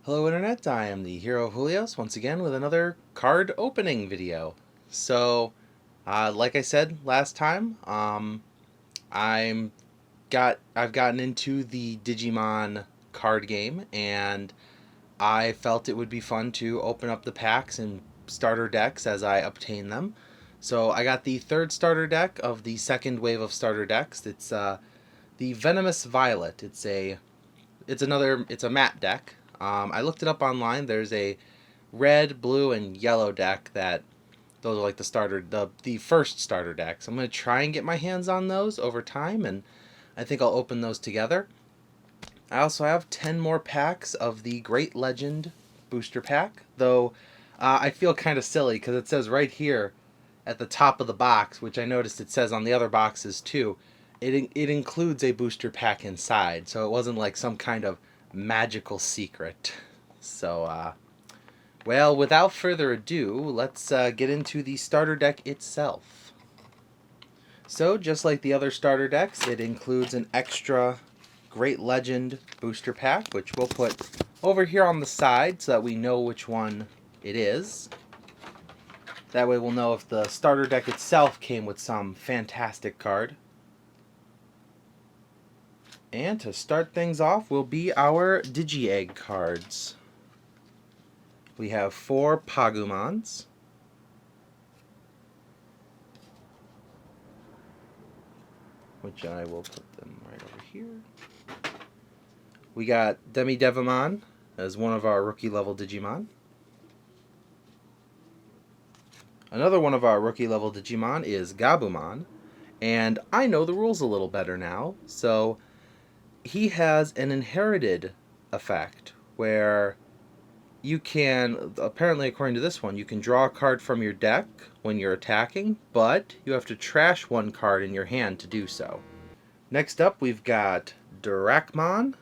Hello Internet, I am the Hero of Julios once again with another card opening video. Like I said last time, I've gotten into the Digimon card game, and I felt it would be fun to open up the packs and starter decks as I obtain them. So I got the third starter deck of the second wave of starter decks. It's the Venomous Violet. It's a matte deck. I looked it up online. There's a red, blue, and yellow deck that those are like the first starter decks. I'm gonna try and get my hands on those over time, and I think I'll open those together. I also have 10 more packs of the Great Legend booster pack, though I feel kind of silly because it says right here at the top of the box, which I noticed it says on the other boxes too, it includes a booster pack inside, so it wasn't like some kind of magical secret. Well, without further ado, let's get into the starter deck itself. So, just like the other starter decks, it includes an extra Great Legend booster pack, which we'll put over here on the side so that we know which one it is. That way we'll know if the starter deck itself came with some fantastic card. And to start things off will be our Digi-Egg cards. We have 4 Pagumons, which I will put them right over here. We got Devimon as one of our rookie level Digimon. Another one of our rookie level Digimon is Gabumon, and I know the rules a little better now, so he has an inherited effect where you can, apparently according to this one, you can draw a card from your deck when you're attacking, but you have to trash one card in your hand to do so. Next up, we've got Dracmon.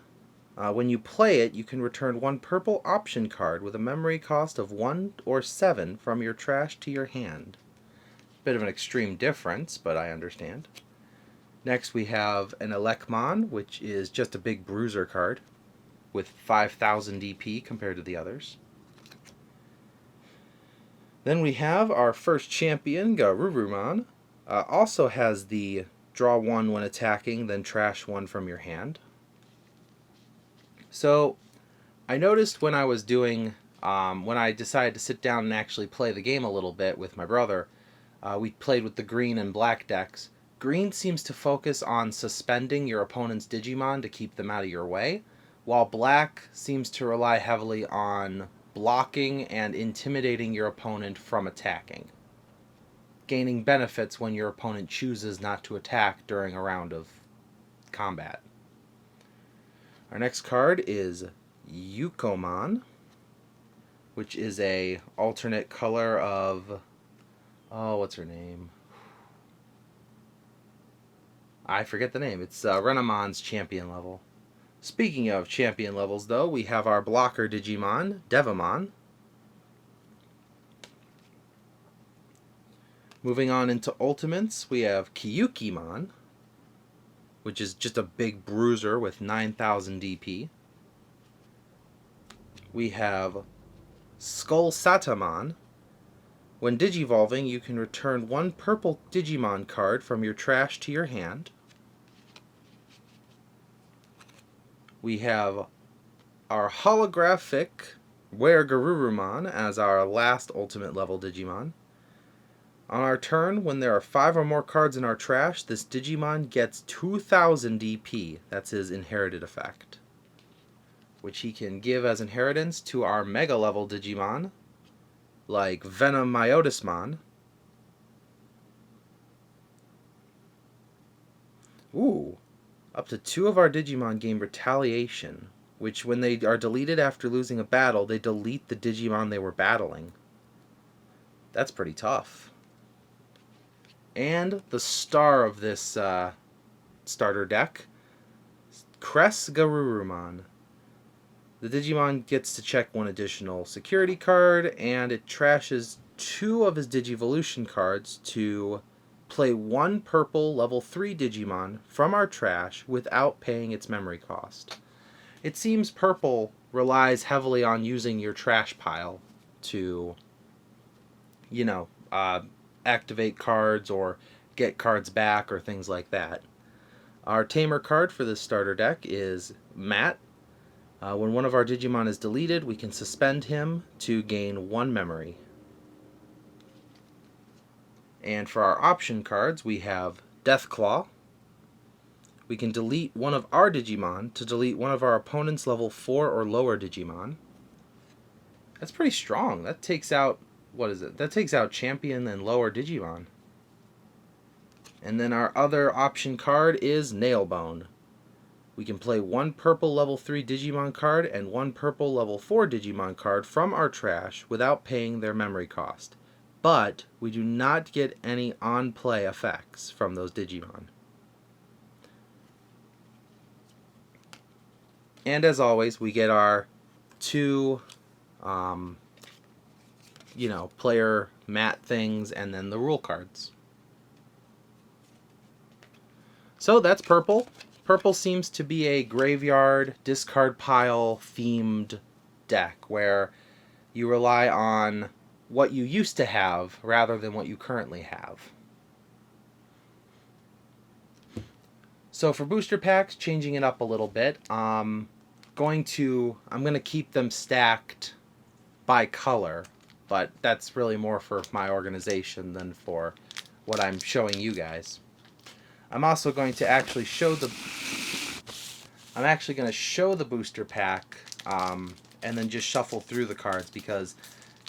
When you play it, you can return one purple option card with a memory cost of 1 or 7 from your trash to your hand. Bit of an extreme difference, but I understand. Next, we have an Elecmon, which is just a big bruiser card with 5,000 DP compared to the others. Then we have our first champion, Garurumon. Also has the draw 1 when attacking, then trash 1 from your hand. So, I noticed when I was doing, when I decided to sit down and actually play the game a little bit with my brother, we played with the green and black decks. Green seems to focus on suspending your opponent's Digimon to keep them out of your way, while black seems to rely heavily on blocking and intimidating your opponent from attacking, gaining benefits when your opponent chooses not to attack during a round of combat. Our next card is Yukomon, which is a alternate color of, what's her name? I forget the name. It's Renamon's champion level. Speaking of champion levels, though, we have our blocker Digimon, Devimon. Moving on into Ultimates, we have Kyukimon, which is just a big bruiser with 9,000 DP. We have Skull Satamon. When digivolving, you can return one purple Digimon card from your trash to your hand. We have our holographic Garurumon as our last ultimate level Digimon. On our turn, when there are 5 or more cards in our trash, this Digimon gets 2,000 DP. That's his inherited effect, which he can give as inheritance to our Mega level Digimon, like Venomyotismon. Ooh, up to 2 of our Digimon gain Retaliation, which when they are deleted after losing a battle, they delete the Digimon they were battling. That's pretty tough. And the star of this starter deck, Cress Garurumon. The Digimon gets to check one additional security card, and it trashes 2 of his Digivolution cards to play 1 purple level 3 Digimon from our trash without paying its memory cost. It seems purple relies heavily on using your trash pile to, you know, activate cards or get cards back or things like that. Our tamer card for this starter deck is Matt. When one of our Digimon is deleted, we can suspend him to gain 1 memory. And for our option cards, we have Deathclaw. We can delete one of our Digimon to delete one of our opponent's level 4 or lower Digimon. That's pretty strong. That takes out, what is it? That takes out champion and lower Digimon. And then our other option card is Nailbone. We can play 1 purple level 3 Digimon card and 1 purple level 4 Digimon card from our trash without paying their memory cost. But we do not get any on-play effects from those Digimon. And as always, we get our 2 player mat things and then the rule cards. So that's purple. Purple seems to be a graveyard, discard pile themed deck where you rely on what you used to have rather than what you currently have. So for booster packs, changing it up a little bit, I'm going to keep them stacked by color, but that's really more for my organization than for what I'm showing you guys. I'm also going to actually show the booster pack and then just shuffle through the cards, because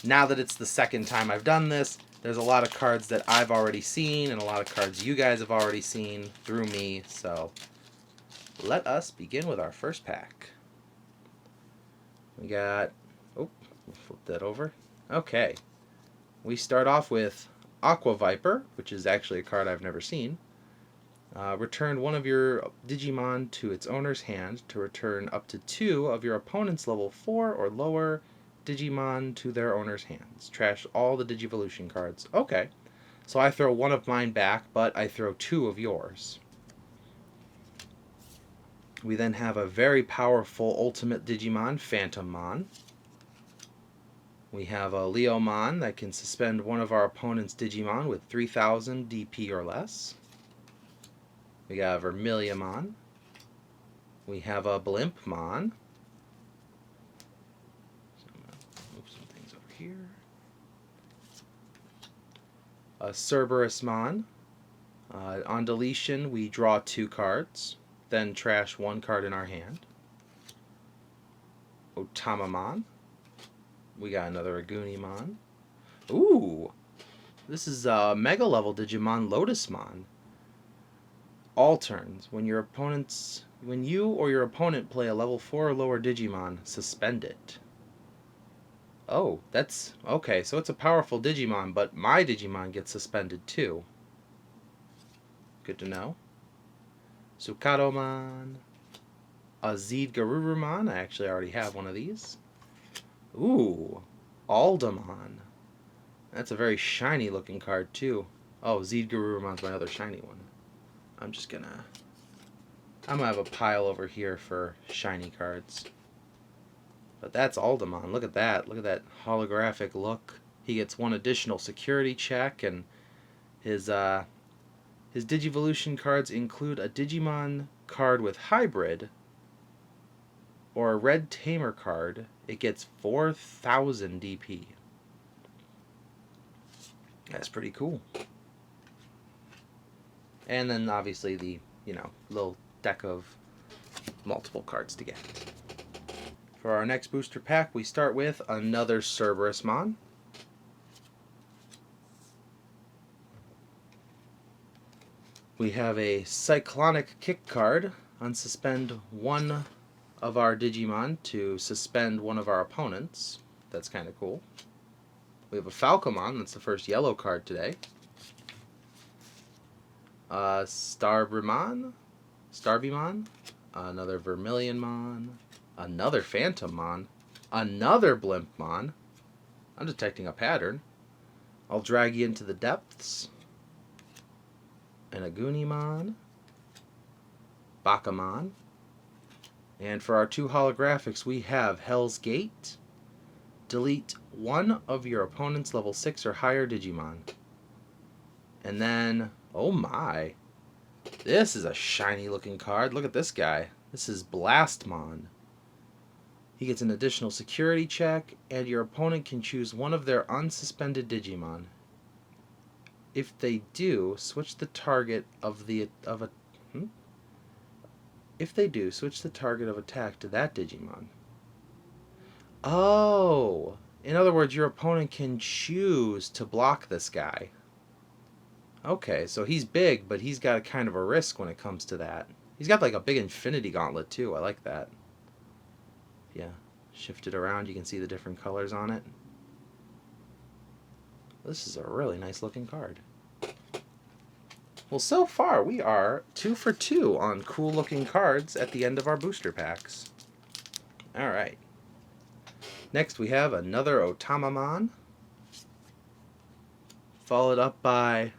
now that it's the second time I've done this, there's a lot of cards that I've already seen and a lot of cards you guys have already seen through me. So let us begin with our first pack. We got, we'll flip that over. Okay, we start off with Aqua Viper, which is actually a card I've never seen. Return one of your Digimon to its owner's hand to return up to 2 of your opponent's level 4 or lower Digimon to their owner's hands. Trash all the Digivolution cards. Okay, so I throw 1 of mine back, but I throw 2 of yours. We then have a very powerful Ultimate Digimon, Phantommon. We have a Leomon that can suspend one of our opponent's Digimon with 3000 DP or less. We got a Vermiliamon. We have a Blimpmon. So I'm going to move some things over here. A Cerberusmon. On deletion, we draw 2 cards, then trash 1 card in our hand. Otamamon. We got another Agunimon. Ooh! This is a Mega level Digimon, Lotusmon. All turns, when you or your opponent play a level 4 or lower Digimon, suspend it. Oh, that's okay, so it's a powerful Digimon, but my Digimon gets suspended too. Good to know. Sukadomon. A Zed Garurumon. I actually already have one of these. Ooh, Aldamon. That's a very shiny looking card too. Oh, Zed Garurumon's my other shiny one. I'm gonna have a pile over here for shiny cards. But that's Aldamon. Look at that. Look at that holographic look. He gets 1 additional security check, and his Digivolution cards include a Digimon card with Hybrid or a Red Tamer card. It gets 4000 DP. That's pretty cool. And then obviously the, little deck of multiple cards to get. For our next booster pack, we start with another Cerberusmon. We have a Cyclonic Kick card. Unsuspend 1 of our Digimon to suspend one of our opponents. That's kind of cool. We have a Falcomon. That's the first yellow card today. Starbimon, another Vermiliamon, another Phantommon, another Blimpmon. I'm detecting a pattern. I'll drag you into the depths. An Agunimon, Bakamon, And for our 2 holographics, we have Hell's Gate. Delete one of your opponent's level 6 or higher Digimon. And then, oh my, this is a shiny looking card. Look at this guy. This is Blastmon. He gets an additional security check, and your opponent can choose one of their unsuspended Digimon. If they do, switch the target of If they do, switch the target of attack to that Digimon. Oh! In other words, your opponent can choose to block this guy. Okay, so he's big, but he's got a kind of a risk when it comes to that. He's got like a big infinity gauntlet too. I like that. Yeah, shift it around, you can see the different colors on it. This is a really nice looking card. Well, so far we are 2 for 2 on cool looking cards at the end of our booster packs. Alright. Next we have another Otamamon, followed up by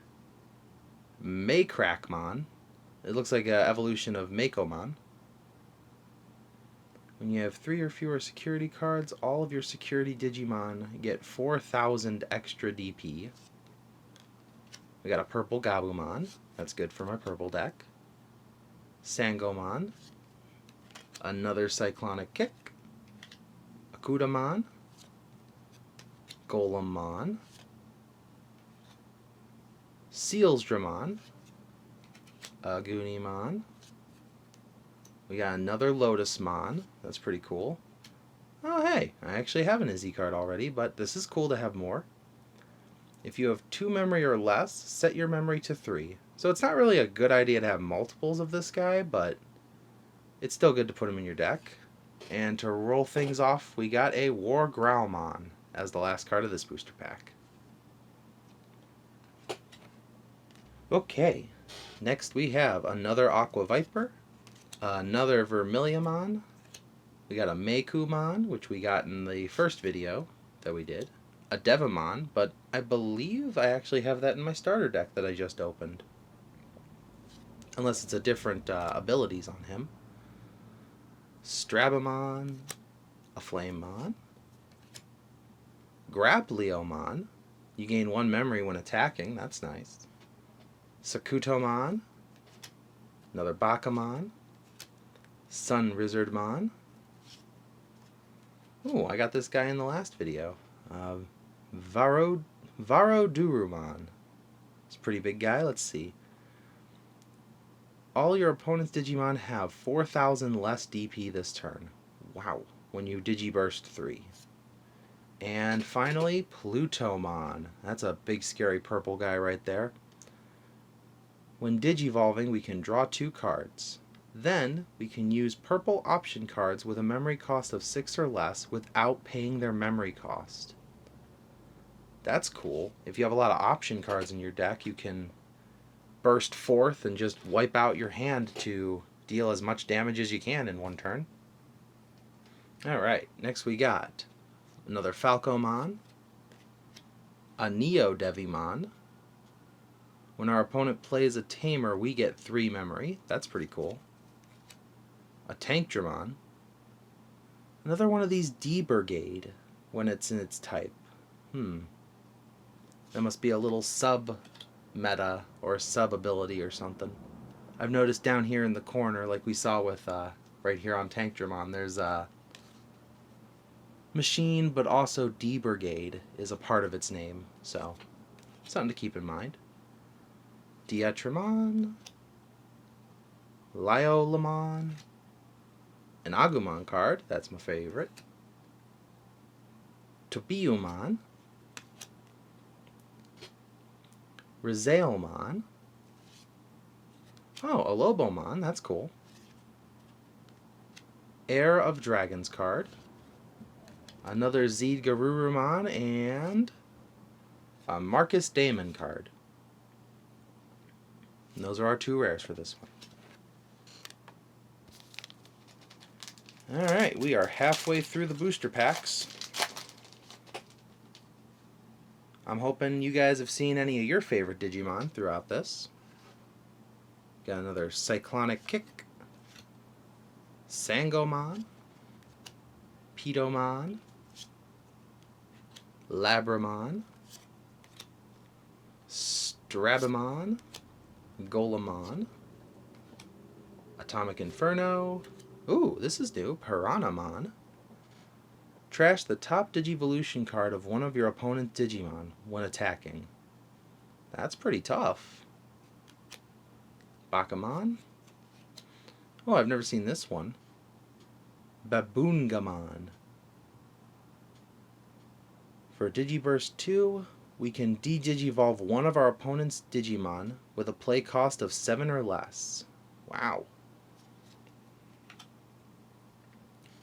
Maycrackmon. It looks like an evolution of Makomon. When you have 3 or fewer security cards, all of your security Digimon get 4,000 extra DP. We got a purple Gabumon. That's good for my purple deck. Sangomon. Another Cyclonic Kick. Akudamon. Golemmon. Sealsdramon. Agunimon. We got another Lotusmon. That's pretty cool. Oh hey, I actually have an Izzy card already, but this is cool to have more. If you have 2 memory or less, set your memory to 3. So it's not really a good idea to have multiples of this guy, but it's still good to put him in your deck. And to roll things off, we got a War Growlmon as the last card of this booster pack. Okay, next we have another Aqua Viper, another Vermiliamon, we got a Meikumon, which we got in the first video that we did, a Devamon, but I believe I actually have that in my starter deck that I just opened. Unless it's a different abilities on him. Strabamon, a Flamemon, Grappleomon, you gain 1 memory when attacking, that's nice. Sakutomon, another Bakamon, Sun Lizardmon. Ooh, I got this guy in the last video. Varodurumon. It's a pretty big guy. Let's see. All your opponent's Digimon have 4,000 less DP this turn. Wow. When you Digiburst 3. And finally, Plutomon. That's a big scary purple guy right there. When Digivolving, we can draw 2 cards. Then, we can use purple option cards with a memory cost of 6 or less without paying their memory cost. That's cool. If you have a lot of option cards in your deck, you can burst forth and just wipe out your hand to deal as much damage as you can in 1 turn. Alright, next we got another Falcomon, a Neo Devimon. When our opponent plays a Tamer, we get 3 memory. That's pretty cool. A Tankdramon. Another one of these D-Brigade when it's in its type. That must be a little sub-meta or sub-ability or something. I've noticed down here in the corner, like we saw with right here on Tankdramon, there's a machine, but also D-Brigade is a part of its name. So, something to keep in mind. Diatramon, Lyolamon, an Agumon card, that's my favorite. Tobiumon, Rizalmon, oh, a Lobomon, that's cool. Heir of Dragons card, another Zeedgarurumon, and a Marcus Damon card. And those are our 2 rares for this one. Alright, we are halfway through the booster packs. I'm hoping you guys have seen any of your favorite Digimon throughout this. Got another Cyclonic Kick, Sangomon, Pedomon, Labramon, Strabimon, Golemon, Atomic Inferno. Ooh, this is new. Piranhamon. Trash the top Digivolution card of one of your opponent's Digimon when attacking. That's pretty tough. Bakamon. Oh, I've never seen this one. Baboongamon. For Digiburst 2, we can de-digivolve one of our opponent's Digimon with a play cost of 7 or less. Wow.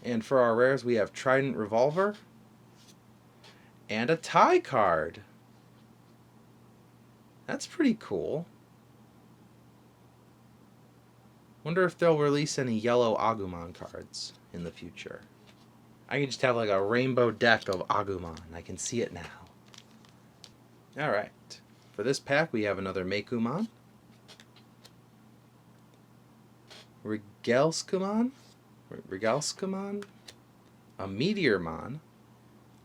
And for our rares, we have Trident Revolver and a tie card. That's pretty cool. Wonder if they'll release any yellow Agumon cards in the future. I can just have like a rainbow deck of Agumon. I can see it now. Alright. For this pack, we have another Mekumon, Regalskumon, a Meteormon.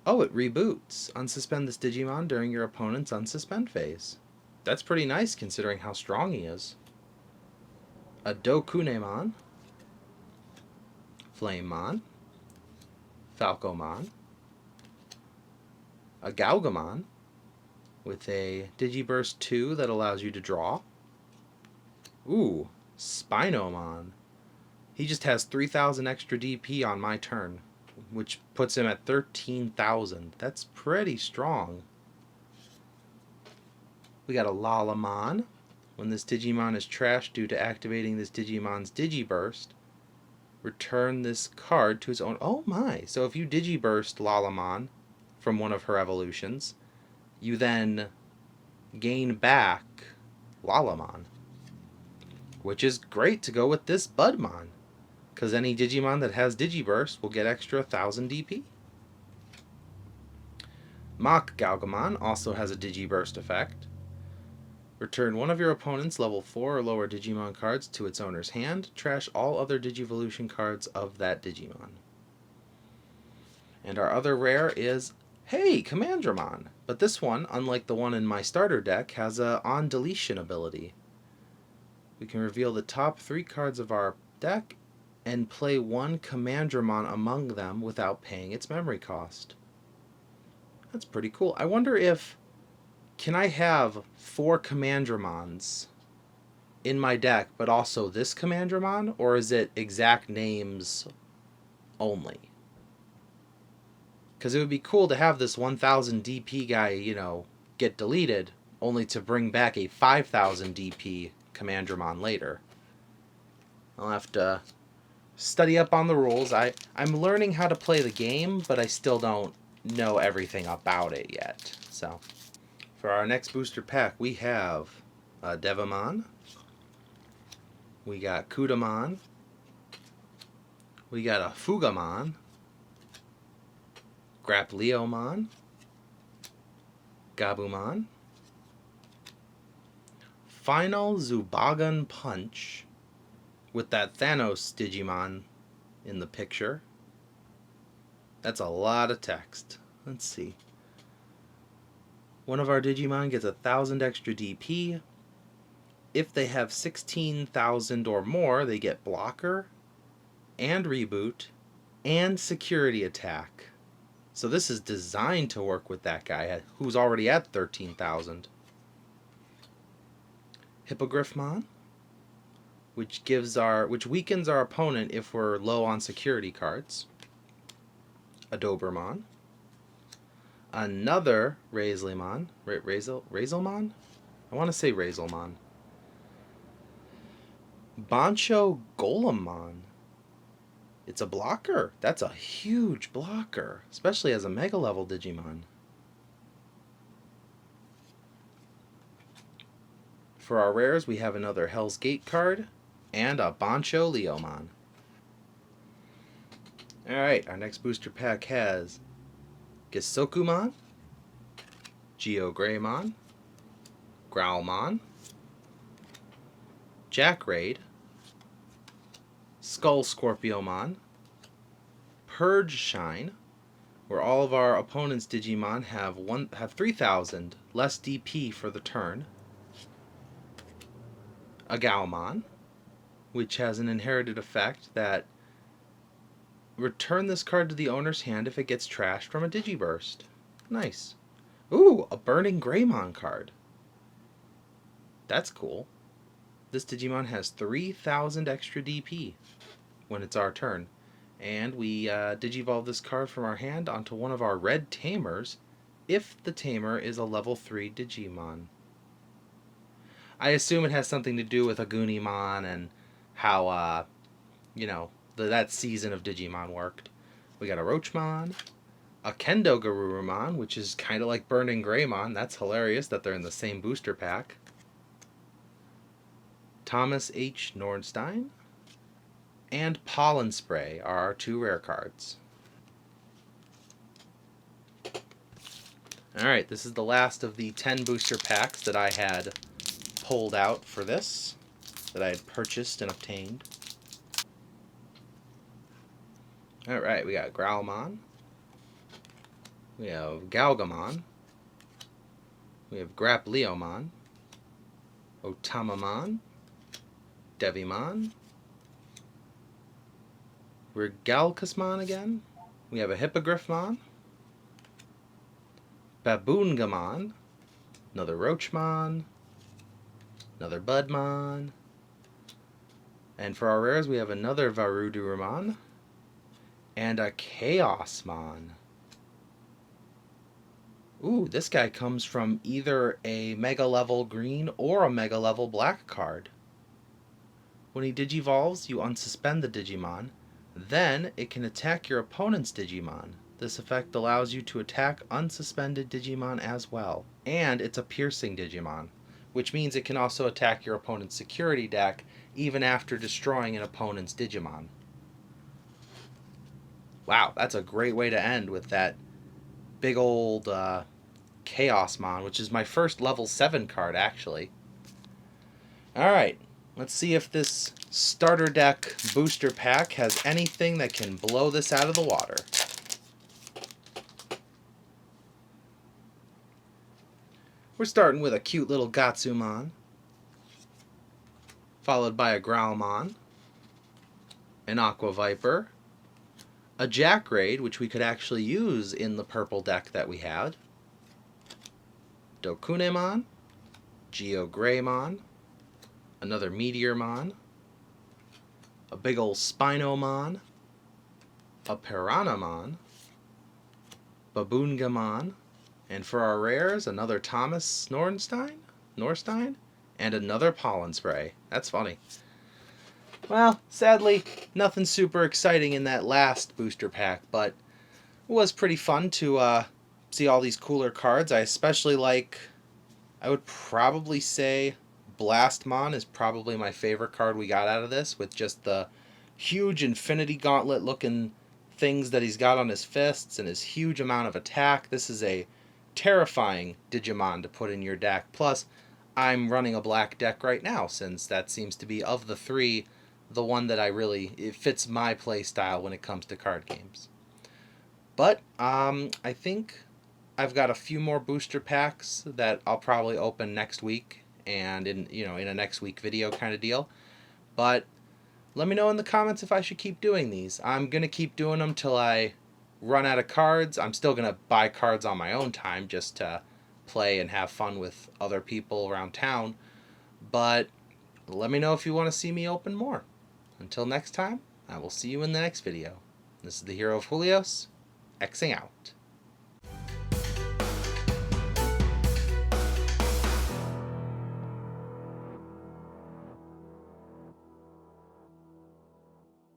Oh, it reboots. Unsuspend this Digimon during your opponent's unsuspend phase. That's pretty nice considering how strong he is. A Dokunemon, Flamemon, Falcomon, a Gaugamon with a Digiburst 2 that allows you to draw. Ooh, Spinomon. He just has 3,000 extra DP on my turn, which puts him at 13,000. That's pretty strong. We got a Lalamon. When this Digimon is trashed due to activating this Digimon's Digiburst, return this card to its own. Oh my! So if you Digiburst Lalamon from one of her evolutions, you then gain back Lalamon, which is great to go with this Budmon, because any Digimon that has Digiburst will get extra 1,000 DP. Mach Gaugamon also has a Digiburst effect. Return one of your opponent's level 4 or lower Digimon cards to its owner's hand. Trash all other Digivolution cards of that Digimon. And our other rare is, hey, Commandramon! But this one, unlike the one in my starter deck, has a on deletion ability. We can reveal the top 3 cards of our deck and play one Commandramon among them without paying its memory cost. That's pretty cool. I wonder if... Can I have 4 Commandramons in my deck, but also this Commandramon? Or is it exact names only? Because it would be cool to have this 1,000 DP guy, you know, get deleted, only to bring back a 5,000 DP Commandramon later. I'll have to study up on the rules. I'm learning how to play the game, but I still don't know everything about it yet. So... For our next booster pack, we have Devamon, we got Kudamon, we got a Fugamon, Grapleomon, Gabumon, Final Zubagan Punch, with that Thanos Digimon in the picture. That's a lot of text. Let's see. One of our Digimon gets 1,000 extra DP. If they have 16,000 or more, they get Blocker, and Reboot, and Security Attack. So this is designed to work with that guy who's already at 13,000. Hippogriffmon, which weakens our opponent if we're low on security cards. A Dobermon. Another Razelmon. Razelmon? I want to say Razelmon. Bancho Golemon. It's a blocker. That's a huge blocker, especially as a Mega level Digimon. For our rares, we have another Hell's Gate card and a Bancho Leomon. Alright, our next booster pack has Gisokumon, Geogreymon, Growlmon, Jackraid, Skull Scorpiomon, Purge Shine, where all of our opponent's Digimon have 3,000 less DP for the turn. A Galmon, which has an inherited effect that return this card to the owner's hand if it gets trashed from a Digiburst. Nice. Ooh, a Burning Greymon card. That's cool. This Digimon has 3,000 extra DP when it's our turn. And we Digivolve this card from our hand onto one of our red Tamers if the Tamer is a level 3 Digimon. I assume it has something to do with Agunimon and how, that season of Digimon worked. We got a Roachmon, a Kendo Garurumon, which is kind of like Burning Greymon. That's hilarious that they're in the same booster pack. Thomas H. Nornstein, and Pollen Spray are our 2 rare cards. Alright, this is the last of the 10 booster packs that I had pulled out for this, that I had purchased and obtained. Alright, we got Growlmon, we have Galgamon, we have Grapleomon, Otamamon, Devimon, Regalcusmon again, we have a Hippogriffmon, Baboongamon, another Roachmon, another Budmon, and for our rares we have another Varudurumon, and a Chaosmon. Ooh, this guy comes from either a Mega Level Green or a Mega Level Black card. When he Digivolves, you unsuspend the Digimon. Then it can attack your opponent's Digimon. This effect allows you to attack unsuspended Digimon as well. And it's a piercing Digimon, which means it can also attack your opponent's security deck even after destroying an opponent's Digimon. Wow, that's a great way to end with that big old Chaosmon, which is my first level 7 card, actually. Alright, let's see if this starter deck booster pack has anything that can blow this out of the water. We're starting with a cute little Gatsumon, followed by a Growlmon, an Aqua Viper, a Jackraid, which we could actually use in the purple deck that we had, Dokunemon, Geogreymon, another Meteormon, a big ol' Spinomon, a Piranhamon, Baboongamon, and for our rares, another Thomas Norstein, and another Pollen Spray. That's funny. Well, sadly, nothing super exciting in that last booster pack, but it was pretty fun to see all these cooler cards. I especially like, I would probably say Blastmon is probably my favorite card we got out of this, with just the huge Infinity Gauntlet looking things that he's got on his fists and his huge amount of attack. This is a terrifying Digimon to put in your deck. Plus, I'm running a black deck right now, since that seems to be, of the 3, the one that it fits my play style when it comes to card games. But I think I've got a few more booster packs that I'll probably open next week, and in a next week video kind of deal. But let me know in the comments if I should keep doing these. I'm gonna keep doing them till I run out of cards. I'm still gonna buy cards on my own time just to play and have fun with other people around town. But let me know if you want to see me open more. Until next time, I will see you in the next video. This is the Hero of Julios, Xing out.